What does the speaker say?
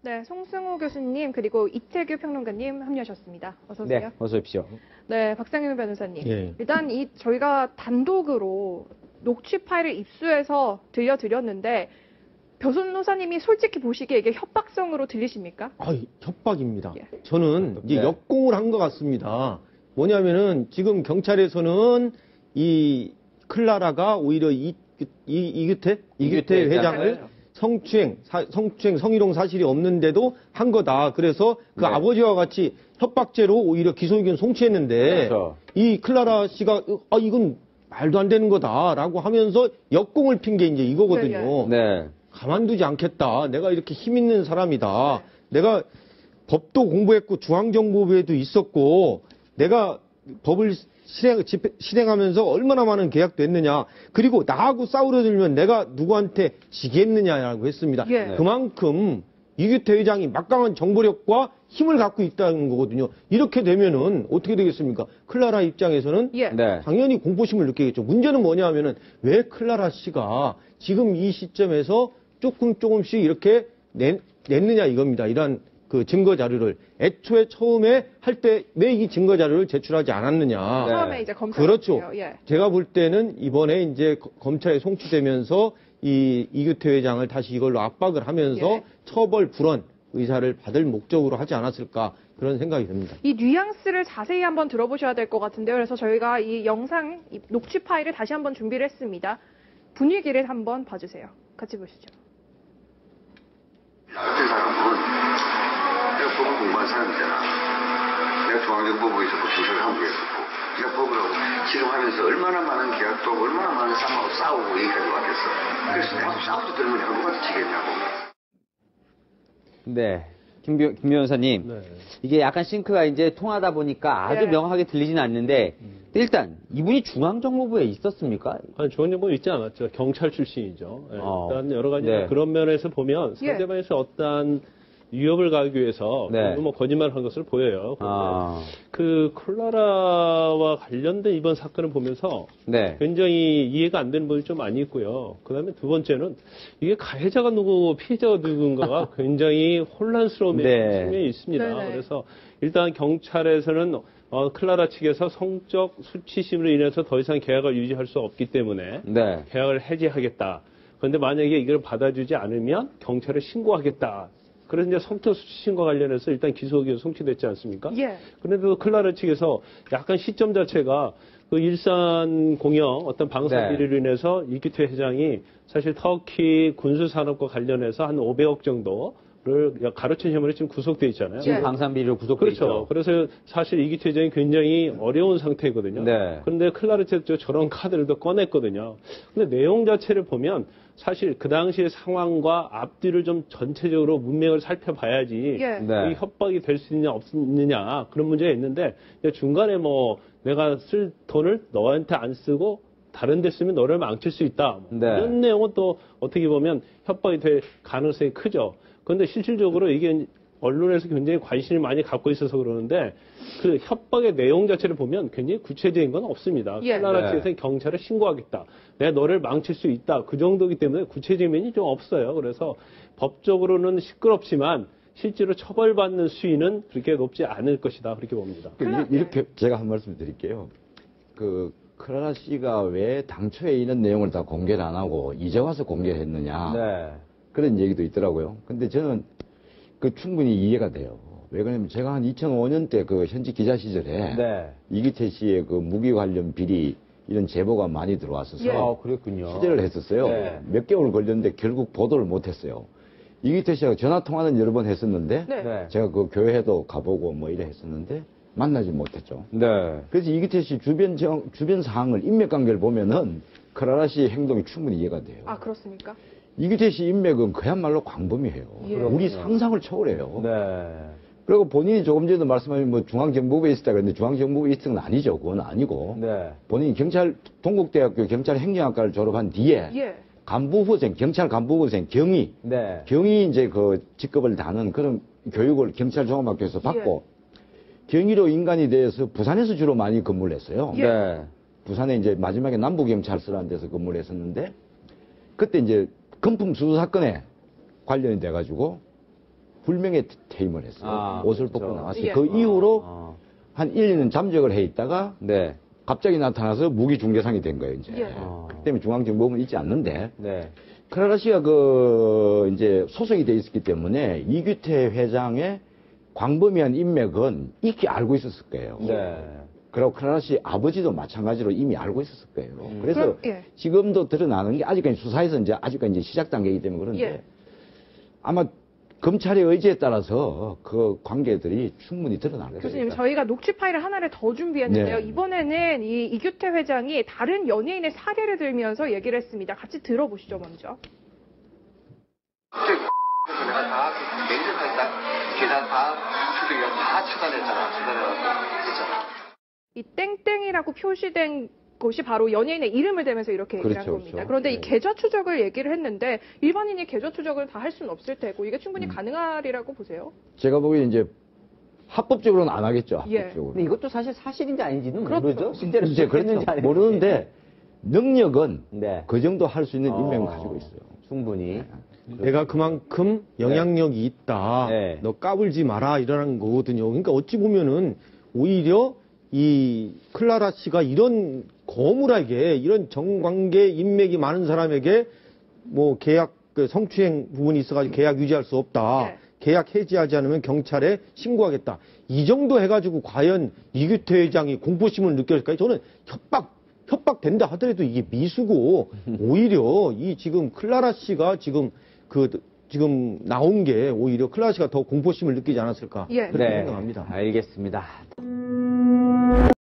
네, 송승우 교수님 그리고 이태규 평론가님 합류하셨습니다. 어서 오세요. 네, 어서 오십시오. 네, 박상현 변호사님. 예. 일단 저희가 단독으로 녹취 파일을 입수해서 들려드렸는데 변호사님이 솔직히 보시기에 이게 협박성으로 들리십니까? 협박입니다. 예. 저는 이제 네. 역공을 한 것 같습니다. 뭐냐면은 지금 경찰에서는 이 클라라가 오히려 이규태 회장을 성추행, 성희롱 사실이 없는데도 한 거다. 그래서 그 네. 아버지와 같이 협박죄로 오히려 기소 의견 송치했는데 그렇죠. 이 클라라 씨가 이건 말도 안 되는 거다라고 하면서 역공을 핀 게 이제 이거거든요. 네. 가만두지 않겠다. 내가 이렇게 힘 있는 사람이다. 내가 법도 공부했고 중앙정보부에도 있었고 내가 법을 실행하면서 얼마나 많은 계약도 했느냐. 그리고 나하고 싸우려 들면 내가 누구한테 지겠느냐라고 했습니다. 예. 그만큼 이규태 회장이 막강한 정보력과 힘을 갖고 있다는 거거든요. 이렇게 되면은 어떻게 되겠습니까? 클라라 입장에서는 예. 네. 당연히 공포심을 느끼겠죠. 문제는 뭐냐 하면은 왜 클라라 씨가 지금 이 시점에서 조금씩 이렇게 냈느냐 이겁니다. 이러한 그 증거 자료를 애초에 처음에 할 때 왜 이 증거 자료를 제출하지 않았느냐. 네. 처음에 이제 검찰 그렇죠. 예. 제가 볼 때는 이번에 이제 검찰에 송치되면서 이 이규태 회장을 다시 이걸로 압박을 하면서 예. 처벌 불원 의사를 받을 목적으로 하지 않았을까 그런 생각이 듭니다. 이 뉘앙스를 자세히 한번 들어보셔야 될 것 같은데요. 그래서 저희가 이 영상, 이 녹취 파일을 다시 한번 준비를 했습니다. 분위기를 한번 봐주세요. 같이 보시죠. 어떤 사람은 내가 법을 공부한 사람이잖아. 내가 중앙정보부에 있었고 경찰한국에 있었고 내가 법을 하고 지금 하면서 얼마나 많은 계약도 하고 얼마나 많은 싸움하고 싸우고 여기까지 왔겠어. 그래서 내가 싸우지 들으면 내가 누구한테 지겠냐고. 네. 김 변호사님. 네. 이게 약간 싱크가 이제 통하다 보니까 아주 네. 명확하게 들리지는 않는데 일단 이분이 중앙정보부에 있었습니까? 아니, 중앙정보 있지 않았죠. 경찰 출신이죠. 예, 일단 여러 가지 네. 그런 면에서 보면 예. 상대방에서 어떠한 위협을 가하기 위해서 네. 뭐 거짓말을 한 것을 보여요. 아. 그 콜라라와 관련된 이번 사건을 보면서 네. 굉장히 이해가 안 되는 부분이 좀 많이 있고요. 그다음에 두 번째는 이게 가해자가 누구고 피해자가 누군가가 굉장히 혼란스러운 네. 측면이 있습니다. 네네. 그래서 일단 경찰에서는 클라라 측에서 성적 수치심으로 인해서 더 이상 계약을 유지할 수 없기 때문에 네. 계약을 해지하겠다. 그런데 만약에 이걸 받아주지 않으면 경찰에 신고하겠다. 그래서 이제 성적 수치심과 관련해서 일단 기소 의견 송치됐지 않습니까? 예. 그런데도 클라라 측에서 약간 시점 자체가 그 일산 공영 어떤 방사 네. 비리로 인해서 이규태 회장이 사실 터키 군수산업과 관련해서 한 500억 정도를 가로챈 혐의로 지금 구속돼 있잖아요. 지금 예. 방산비리로 구속돼 그렇죠. 있죠. 그래서 사실 이규태 회장이 굉장히 어려운 상태거든요. 네. 그런데 클라라 측도 저런 카드를 또 꺼냈거든요. 근데 내용 자체를 보면 사실 그 당시의 상황과 앞뒤를 좀 전체적으로 문맥을 살펴봐야지 예. 네. 이 협박이 될 수 있느냐 없느냐 그런 문제가 있는데 중간에 뭐 내가 쓸 돈을 너한테 안 쓰고 다른 데 쓰면 너를 망칠 수 있다. 네. 이런 내용은 또 어떻게 보면 협박이 될 가능성이 크죠. 그런데 실질적으로 이게 언론에서 굉장히 관심을 많이 갖고 있어서 그러는데 그 협박의 내용 자체를 보면 굉장히 구체적인 건 없습니다. 예. 클라라 네. 측에서는 경찰에 신고하겠다. 내가 너를 망칠 수 있다. 그 정도이기 때문에 구체적인 면이 좀 없어요. 그래서 법적으로는 시끄럽지만 실제로 처벌받는 수위는 그렇게 높지 않을 것이다. 그렇게 봅니다. 이렇게 제가 한 말씀 드릴게요. 그 클라라 씨가 왜 당초에 이런 내용을 다 공개를 안 하고 이제 와서 공개를 했느냐. 네. 그런 얘기도 있더라고요. 근데 저는 그 충분히 이해가 돼요. 왜 그러냐면 제가 한 2005년 때 그 현직 기자 시절에 네. 이기태 씨의 그 무기 관련 비리 이런 제보가 많이 들어왔어서 예. 아, 그랬군요. 취재를 했었어요. 네. 몇 개월 걸렸는데 결국 보도를 못했어요. 이기태 씨하고 전화 통화는 여러 번 했었는데 네. 네. 제가 그 교회도 가보고 뭐 이래 했었는데 만나지 못했죠. 네. 그래서 이기태 씨 주변 사항을 인맥관계를 보면은 클라라 씨의 행동이 충분히 이해가 돼요. 아, 그렇습니까? 이기태 씨 인맥은 그야말로 광범위해요. 예. 우리 상상을 초월해요. 네. 그리고 본인이 조금 전에도 말씀하신 뭐 중앙정보부에 있었다 그랬는데 중앙정보부에 있었던 건 아니죠. 그건 아니고. 네. 본인이 동국대학교 경찰행정학과를 졸업한 뒤에 예. 간부후생, 경찰 간부후생, 경위 네. 이제 그 직급을 다는 그런 교육을 경찰종합학교에서 받고 경위로 인간이 돼서 부산에서 주로 많이 근무를 했어요. 예. 네. 부산에 이제 마지막에 남부경찰서라는 데서 근무를 했었는데 그때 이제 금품 수수 사건에 관련이 돼가지고 불명예 퇴임을 했어요. 아, 옷을 그렇죠. 벗고 나왔어요. 예. 그 이후로 어. 한 1, 2년 잠적을 해 있다가 네. 갑자기 나타나서 무기중개상이 된 거예요, 이제. 예. 그렇기 때문에 중앙정보부는 있지 않는데, 네. 클라라 씨가 이제 소속이 돼 있었기 때문에 이규태 회장의 광범위한 인맥은 익히 알고 있었을 거예요. 네. 그리고 클라라 씨 아버지도 마찬가지로 이미 알고 있었을 거예요. 그래서 그럼, 예. 지금도 드러나는 게 아직까지 수사에서 아직까지 시작 단계이기 때문에 그런데 예. 아마 검찰의 의지에 따라서 그 관계들이 충분히 드러날 거예요. 교수님, 저희가 녹취 파일을 하나를 더 준비했는데요. 네. 이번에는 이 이규태 회장이 다른 연예인의 사례를 들면서 얘기를 했습니다. 같이 들어보시죠, 먼저. 내가 다 냉정하게 다 계단 다 추적이가 다 차단했잖아. 차단해갖고 했잖아. 이 땡땡이라고 표시된 곳이 바로 연예인의 이름을 대면서 이렇게 얘기를 한 그렇죠, 겁니다. 그렇죠. 그런데 이 네. 계좌 추적을 얘기를 했는데 일반인이 계좌 추적을 다 할 수는 없을 테고 이게 충분히 가능하리라고 보세요. 제가 보기엔 이제 합법적으로는 안 하겠죠. 예. 합법적으로. 근데 이것도 사실 사실인지 아닌지는 그렇죠. 모르죠. 실제로 이제 그렇죠. 했는지 아닌지. 모르는데 능력은 네. 그 정도 할 수 있는 인맥을 가지고 있어요. 충분히. 내가 그만큼 영향력이 있다. 네. 너 까불지 마라 이러는 거거든요. 그러니까 어찌 보면은 오히려 이 클라라 씨가 이런 거물하게 이런 정관계 인맥이 많은 사람에게 뭐 계약 그 성추행 부분이 있어가지고 계약 유지할 수 없다. 네. 계약 해지하지 않으면 경찰에 신고하겠다. 이 정도 해가지고 과연 이규태 회장이 공포심을 느꼈을까요? 저는 협박된다 하더라도 이게 미수고 오히려 이 지금 클라라 씨가 지금 지금 나온 게 오히려 클라라 씨가 더 공포심을 느끼지 않았을까 예. 그렇게 생각합니다. 알겠습니다.